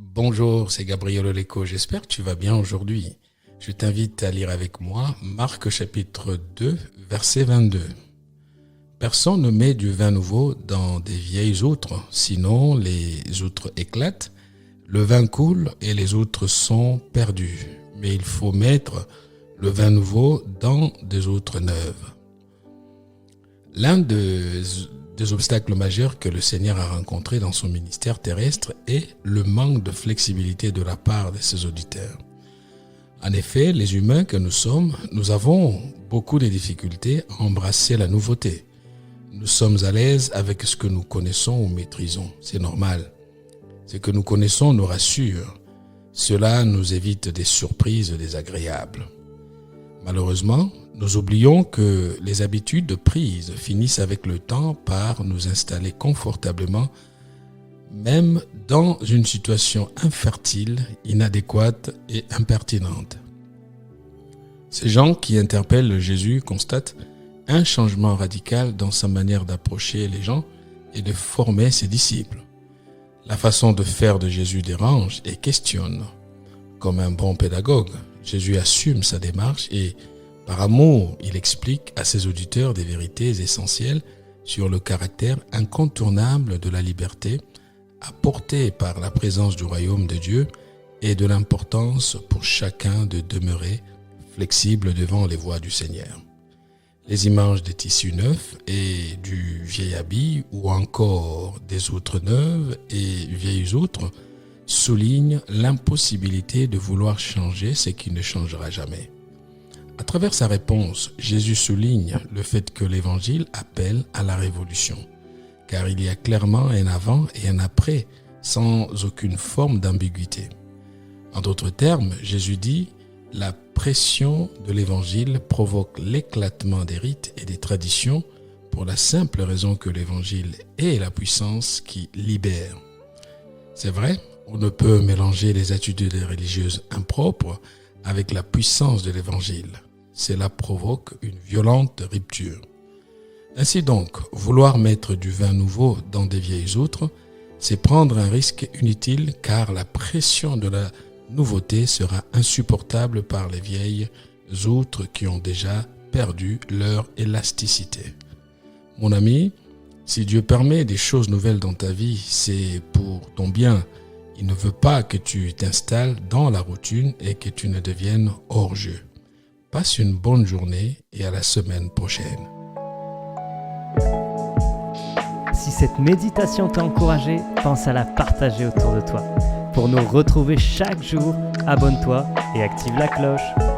Bonjour, c'est Gabriel Oleko. J'espère que tu vas bien aujourd'hui. Je t'invite à lire avec moi Marc chapitre 2, verset 22. Personne ne met du vin nouveau dans des vieilles outres, sinon les outres éclatent, le vin coule et les outres sont perdues. Mais il faut mettre le vin nouveau dans des outres neuves. L'un des obstacles majeurs que le Seigneur a rencontrés dans son ministère terrestre est le manque de flexibilité de la part de ses auditeurs. En effet, les humains que nous sommes, nous avons beaucoup de difficultés à embrasser la nouveauté. Nous sommes à l'aise avec ce que nous connaissons ou maîtrisons. C'est normal. Ce que nous connaissons nous rassure. Cela nous évite des surprises désagréables. Malheureusement, nous oublions que les habitudes prises finissent avec le temps par nous installer confortablement, même dans une situation infertile, inadéquate et impertinente. Ces gens qui interpellent Jésus constatent un changement radical dans sa manière d'approcher les gens et de former ses disciples. La façon de faire de Jésus dérange et questionne. Comme un bon pédagogue, Jésus assume sa démarche et, par amour, il explique à ses auditeurs des vérités essentielles sur le caractère incontournable de la liberté apportée par la présence du royaume de Dieu et de l'importance pour chacun de demeurer flexible devant les voies du Seigneur. Les images des tissus neufs et du vieil habit ou encore des outres neuves et vieilles outres soulignent l'impossibilité de vouloir changer ce qui ne changera jamais. À travers sa réponse, Jésus souligne le fait que l'Évangile appelle à la révolution, car il y a clairement un avant et un après, sans aucune forme d'ambiguïté. En d'autres termes, Jésus dit « La pression de l'Évangile provoque l'éclatement des rites et des traditions pour la simple raison que l'Évangile est la puissance qui libère. » C'est vrai, on ne peut mélanger les attitudes religieuses impropres avec la puissance de l'Évangile. Cela provoque une violente rupture. Ainsi donc, vouloir mettre du vin nouveau dans des vieilles outres, c'est prendre un risque inutile car la pression de la nouveauté sera insupportable par les vieilles outres qui ont déjà perdu leur élasticité. Mon ami, si Dieu permet des choses nouvelles dans ta vie, c'est pour ton bien. Il ne veut pas que tu t'installes dans la routine et que tu ne deviennes hors-jeu. Passe une bonne journée et à la semaine prochaine. Si cette méditation t'a encouragé, pense à la partager autour de toi. Pour nous retrouver chaque jour, abonne-toi et active la cloche.